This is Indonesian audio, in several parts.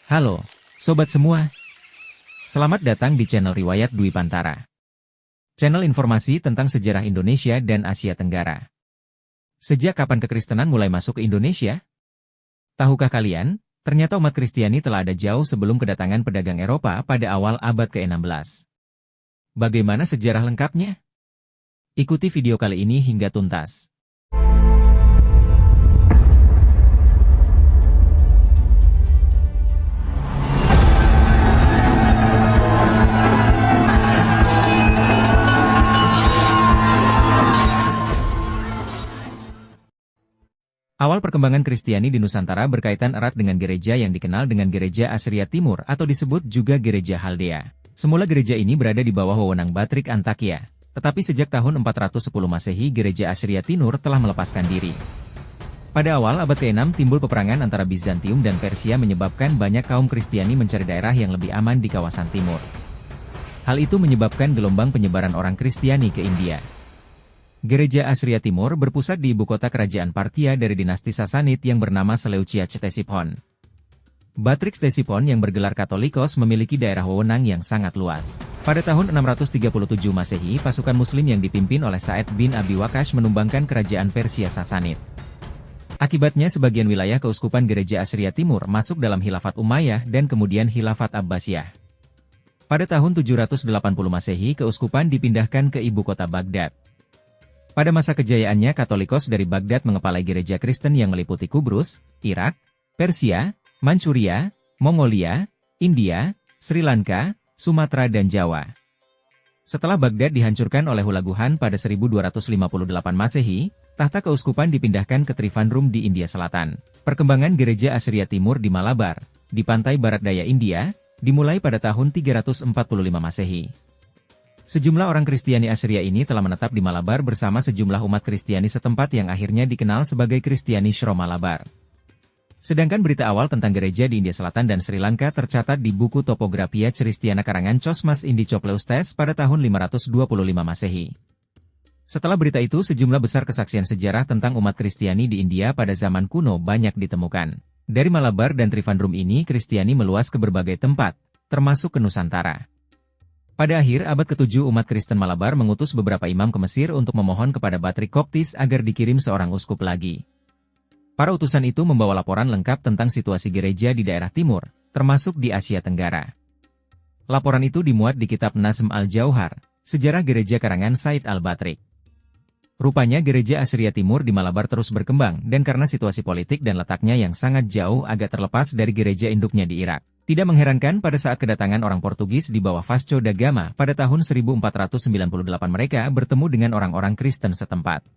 Halo, sobat semua. Selamat datang di channel Riwayat Dwi Pantara. Channel informasi tentang sejarah Indonesia dan Asia Tenggara. Sejak kapan kekristenan mulai masuk ke Indonesia? Tahukah kalian, ternyata umat Kristiani telah ada jauh sebelum kedatangan pedagang Eropa pada awal abad ke-16. Bagaimana sejarah lengkapnya? Ikuti video kali ini hingga tuntas. Awal perkembangan Kristiani di Nusantara berkaitan erat dengan gereja yang dikenal dengan Gereja Asria Timur atau disebut juga Gereja Haldea. Semula gereja ini berada di bawah wewenang Batrik Antakya, tetapi sejak tahun 410 Masehi Gereja Asria Timur telah melepaskan diri. Pada awal abad ke-6 timbul peperangan antara Bizantium dan Persia menyebabkan banyak kaum Kristiani mencari daerah yang lebih aman di kawasan timur. Hal itu menyebabkan gelombang penyebaran orang Kristiani ke India. Gereja Asria Timur berpusat di ibu kota kerajaan Parthia dari dinasti Sasanid yang bernama Seleucia Ctesiphon. Batrik Ctesiphon yang bergelar Katolikos memiliki daerah wewenang yang sangat luas. Pada tahun 637 Masehi, pasukan Muslim yang dipimpin oleh Sa'ad bin Abi Waqqas menumbangkan kerajaan Persia Sasanid. Akibatnya sebagian wilayah keuskupan Gereja Asria Timur masuk dalam Khilafat Umayyah dan kemudian Khilafat Abbasiyah. Pada tahun 780 Masehi, keuskupan dipindahkan ke ibu kota Baghdad. Pada masa kejayaannya Katolikos dari Baghdad mengepalai gereja Kristen yang meliputi Kubrus, Irak, Persia, Manchuria, Mongolia, India, Sri Lanka, Sumatera dan Jawa. Setelah Baghdad dihancurkan oleh Hulaguhan pada 1258 Masehi, tahta keuskupan dipindahkan ke Trivandrum di India Selatan. Perkembangan gereja Asria Timur di Malabar, di pantai barat daya India, dimulai pada tahun 345 Masehi. Sejumlah orang Kristiani Asria ini telah menetap di Malabar bersama sejumlah umat Kristiani setempat yang akhirnya dikenal sebagai Kristiani Shro Malabar. Sedangkan berita awal tentang gereja di India Selatan dan Sri Lanka tercatat di buku Topographia Christiana karangan Cosmas Indicopleustes pada tahun 525 Masehi. Setelah berita itu sejumlah besar kesaksian sejarah tentang umat Kristiani di India pada zaman kuno banyak ditemukan. Dari Malabar dan Trivandrum ini Kristiani meluas ke berbagai tempat, termasuk ke Nusantara. Pada akhir abad ke-7 umat Kristen Malabar mengutus beberapa imam ke Mesir untuk memohon kepada Batrik Koptis agar dikirim seorang uskup lagi. Para utusan itu membawa laporan lengkap tentang situasi gereja di daerah timur, termasuk di Asia Tenggara. Laporan itu dimuat di kitab Nazm al-Jauhar, sejarah gereja karangan Said al-Batrik. Rupanya gereja Asria Timur di Malabar terus berkembang dan karena situasi politik dan letaknya yang sangat jauh agak terlepas dari gereja induknya di Irak. Tidak mengherankan pada saat kedatangan orang Portugis di bawah Vasco da Gama pada tahun 1498 mereka bertemu dengan orang-orang Kristen setempat.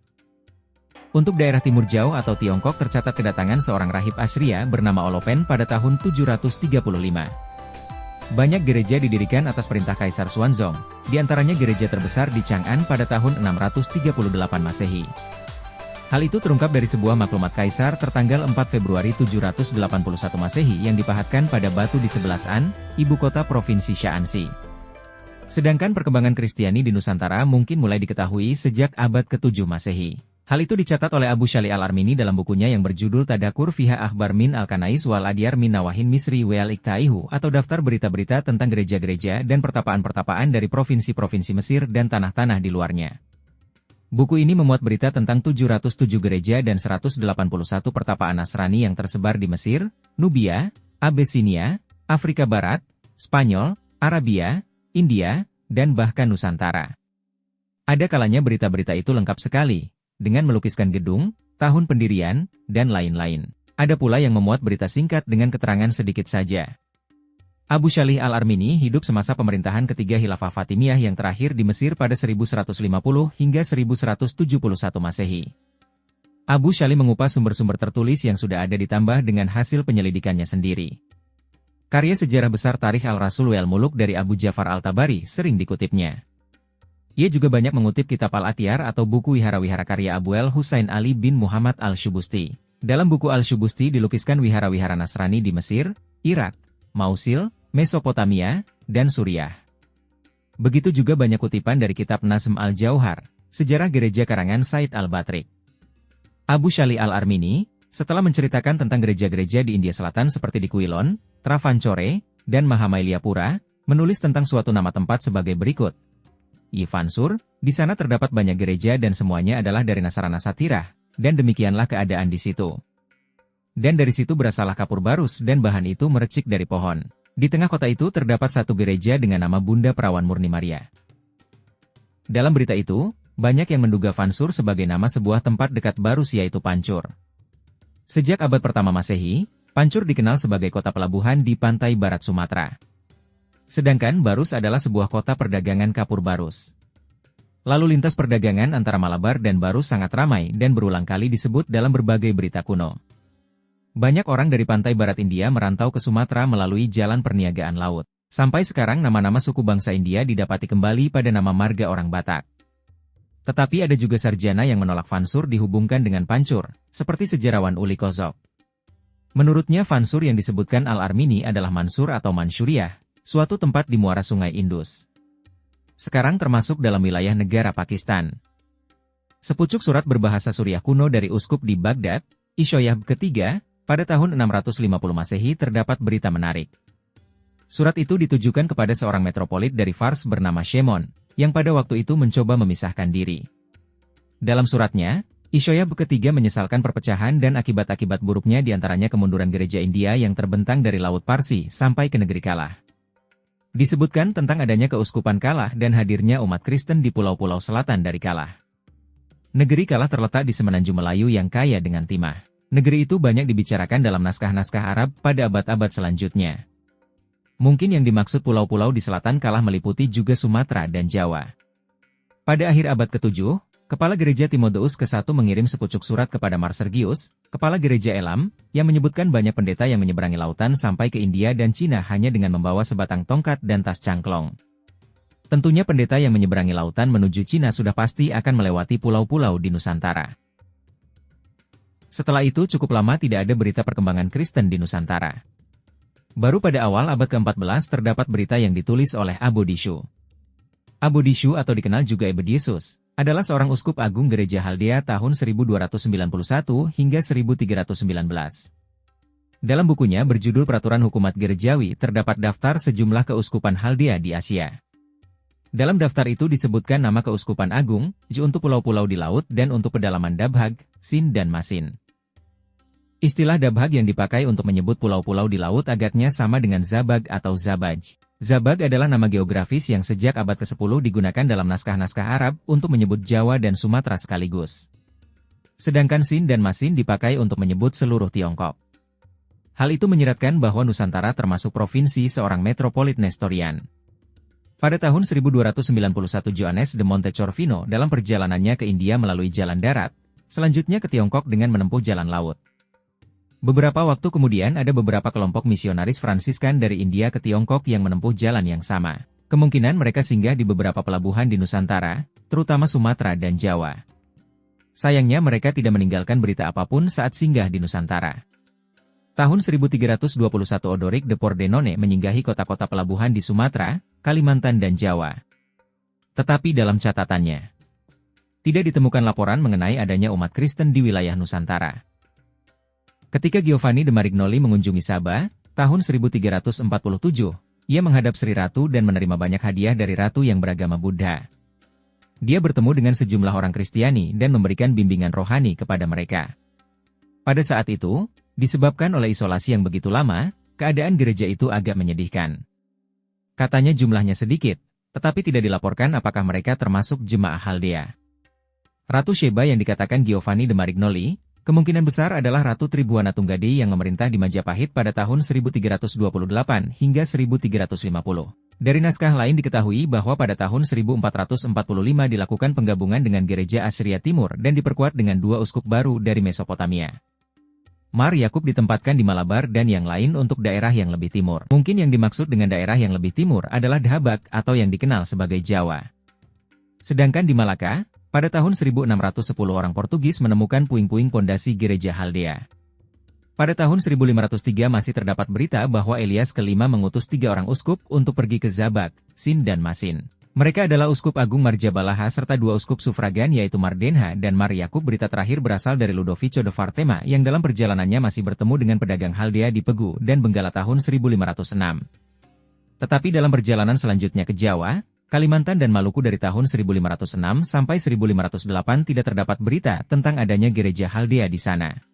Untuk daerah Timur Jauh atau Tiongkok tercatat kedatangan seorang rahib Asria bernama Olopen pada tahun 735. Banyak gereja didirikan atas perintah Kaisar Xuanzong, di antaranya gereja terbesar di Chang'an pada tahun 638 Masehi. Hal itu terungkap dari sebuah maklumat Kaisar tertanggal 4 Februari 781 Masehi yang dipahatkan pada batu di sebelah An, ibu kota provinsi Shaanxi. Sedangkan perkembangan Kristiani di Nusantara mungkin mulai diketahui sejak abad ke-7 Masehi. Hal itu dicatat oleh Abu Shalih al-Armini dalam bukunya yang berjudul Tadakur Fiha Akhbar min al-Kanais wal Adyar min Nawahin Misri wal Iktaihu atau daftar berita-berita tentang gereja-gereja dan pertapaan-pertapaan dari provinsi-provinsi Mesir dan tanah-tanah di luarnya. Buku ini memuat berita tentang 707 gereja dan 181 pertapaan Nasrani yang tersebar di Mesir, Nubia, Abesinia, Afrika Barat, Spanyol, Arabia, India, dan bahkan Nusantara. Ada kalanya berita-berita itu lengkap sekali, dengan melukiskan gedung, tahun pendirian, dan lain-lain. Ada pula yang memuat berita singkat dengan keterangan sedikit saja. Abu Shalih al-Armini hidup semasa pemerintahan ketiga Khilafah Fatimiyah yang terakhir di Mesir pada 1150 hingga 1171 Masehi. Abu Shalih mengupas sumber-sumber tertulis yang sudah ada ditambah dengan hasil penyelidikannya sendiri. Karya sejarah besar Tarikh al-Rasul wal Muluk dari Abu Ja'far al-Tabari sering dikutipnya. Ia juga banyak mengutip kitab Al-Atyar atau buku wihara-wihara karya Abu al-Husain Ali bin Muhammad al-Shubusti. Dalam buku al-Shubusti dilukiskan wihara-wihara Nasrani di Mesir, Irak, Mausil, Mesopotamia, dan Suriah. Begitu juga banyak kutipan dari kitab Nazm al-Jauhar, sejarah gereja karangan Said al-Batrik. Abu Shalih al-Armini, Setelah menceritakan tentang gereja-gereja di India Selatan seperti di Quilon, Travancore, dan Mahamailyapura, menulis tentang suatu nama tempat sebagai berikut. Fansur, di sana terdapat banyak gereja dan semuanya adalah dari Nasarana Satirah, dan demikianlah keadaan di situ. Dan dari situ berasalah kapur barus dan bahan itu merecik dari pohon. Di tengah kota itu terdapat satu gereja dengan nama Bunda Perawan Murni Maria. Dalam berita itu, banyak yang menduga Fansur sebagai nama sebuah tempat dekat Barus yaitu Pancur. Sejak abad pertama Masehi, Pancur dikenal sebagai kota pelabuhan di pantai barat Sumatera. Sedangkan Barus adalah sebuah kota perdagangan kapur barus. Lalu lintas perdagangan antara Malabar dan Barus sangat ramai dan berulang kali disebut dalam berbagai berita kuno. Banyak orang dari pantai barat India merantau ke Sumatera melalui jalan perniagaan laut. Sampai sekarang nama-nama suku bangsa India didapati kembali pada nama marga orang Batak. Tetapi ada juga sarjana yang menolak Fansur dihubungkan dengan Pancur, seperti sejarawan Uli Kozok. Menurutnya Fansur yang disebutkan Al-Armini adalah Mansur atau Mansyuriah, suatu tempat di muara sungai Indus. Sekarang termasuk dalam wilayah negara Pakistan. Sepucuk surat berbahasa Suriah kuno dari uskup di Baghdad, Ishoyah ketiga, pada tahun 650 Masehi terdapat berita menarik. Surat itu ditujukan kepada seorang metropolit dari Fars bernama Shemon, yang pada waktu itu mencoba memisahkan diri. Dalam suratnya, Ishoyah ketiga menyesalkan perpecahan dan akibat-akibat buruknya diantaranya kemunduran gereja India yang terbentang dari Laut Parsi sampai ke negeri Kalah. Disebutkan tentang adanya keuskupan Kalah dan hadirnya umat Kristen di pulau-pulau selatan dari Kalah. Negeri Kalah terletak di semenanjung Melayu yang kaya dengan timah. Negeri itu banyak dibicarakan dalam naskah-naskah Arab pada abad-abad selanjutnya. Mungkin yang dimaksud pulau-pulau di selatan Kalah meliputi juga Sumatera dan Jawa. Pada akhir abad ke-7, Kepala Gereja Timodeus ke-1 mengirim sepucuk surat kepada Mar Sergius, Kepala Gereja Elam, yang menyebutkan banyak pendeta yang menyeberangi lautan sampai ke India dan Cina hanya dengan membawa sebatang tongkat dan tas cangklong. Tentunya pendeta yang menyeberangi lautan menuju Cina sudah pasti akan melewati pulau-pulau di Nusantara. Setelah itu cukup lama tidak ada berita perkembangan Kristen di Nusantara. Baru pada awal abad ke-14 terdapat berita yang ditulis oleh Abodishu. Abodishu atau dikenal juga Ebediesus, adalah seorang uskup agung gereja Haldea tahun 1291 hingga 1319. Dalam bukunya berjudul Peraturan Hukumat Gerejawi terdapat daftar sejumlah keuskupan Haldea di Asia. Dalam daftar itu disebutkan nama keuskupan agung, untuk pulau-pulau di laut dan untuk pedalaman Dabhag, Sind dan Masin. Istilah Dabhag yang dipakai untuk menyebut pulau-pulau di laut agaknya sama dengan Zabag atau Zabaj. Zabag adalah nama geografis yang sejak abad ke-10 digunakan dalam naskah-naskah Arab untuk menyebut Jawa dan Sumatera sekaligus. Sedangkan Sind dan Masin dipakai untuk menyebut seluruh Tiongkok. Hal itu menyiratkan bahwa Nusantara termasuk provinsi seorang metropolit Nestorian. Pada tahun 1291 Johannes de Montecorvino dalam perjalanannya ke India melalui jalan darat, selanjutnya ke Tiongkok dengan menempuh jalan laut. Beberapa waktu kemudian ada beberapa kelompok misionaris Fransiskan dari India ke Tiongkok yang menempuh jalan yang sama. Kemungkinan mereka singgah di beberapa pelabuhan di Nusantara, terutama Sumatera dan Jawa. Sayangnya mereka tidak meninggalkan berita apapun saat singgah di Nusantara. Tahun 1321 Odoric de Pordenone menyinggahi kota-kota pelabuhan di Sumatera, Kalimantan dan Jawa. Tetapi dalam catatannya, tidak ditemukan laporan mengenai adanya umat Kristen di wilayah Nusantara. Ketika Giovanni de Marignoli mengunjungi Sabah, tahun 1347, ia menghadap Sri Ratu dan menerima banyak hadiah dari Ratu yang beragama Buddha. Dia bertemu dengan sejumlah orang Kristiani dan memberikan bimbingan rohani kepada mereka. Pada saat itu, disebabkan oleh isolasi yang begitu lama, keadaan gereja itu agak menyedihkan. Katanya jumlahnya sedikit, tetapi tidak dilaporkan apakah mereka termasuk jemaah Haldea. Ratu Sheba yang dikatakan Giovanni de Marignoli, kemungkinan besar adalah Ratu Tribuana Tunggade yang memerintah di Majapahit pada tahun 1328 hingga 1350. Dari naskah lain diketahui bahwa pada tahun 1445 dilakukan penggabungan dengan gereja Assyria Timur dan diperkuat dengan dua uskup baru dari Mesopotamia. Mar Yakub ditempatkan di Malabar dan yang lain untuk daerah yang lebih timur. Mungkin yang dimaksud dengan daerah yang lebih timur adalah Dahabak atau yang dikenal sebagai Jawa. Sedangkan di Malaka, pada tahun 1610 orang Portugis menemukan puing-puing pondasi gereja Haldea. Pada tahun 1503 masih terdapat berita bahwa Elias kelima mengutus 3 orang uskup untuk pergi ke Zabak, Sind dan Masin. Mereka adalah Uskup Agung Marjabalaha serta dua uskup sufragan yaitu Mardenha dan Mar Yakub. Berita terakhir berasal dari Ludovico de Vartema yang dalam perjalanannya masih bertemu dengan pedagang Haldea di Pegu dan Benggala tahun 1506. Tetapi dalam perjalanan selanjutnya ke Jawa, Kalimantan dan Maluku dari tahun 1506 sampai 1508 tidak terdapat berita tentang adanya gereja Haldea di sana.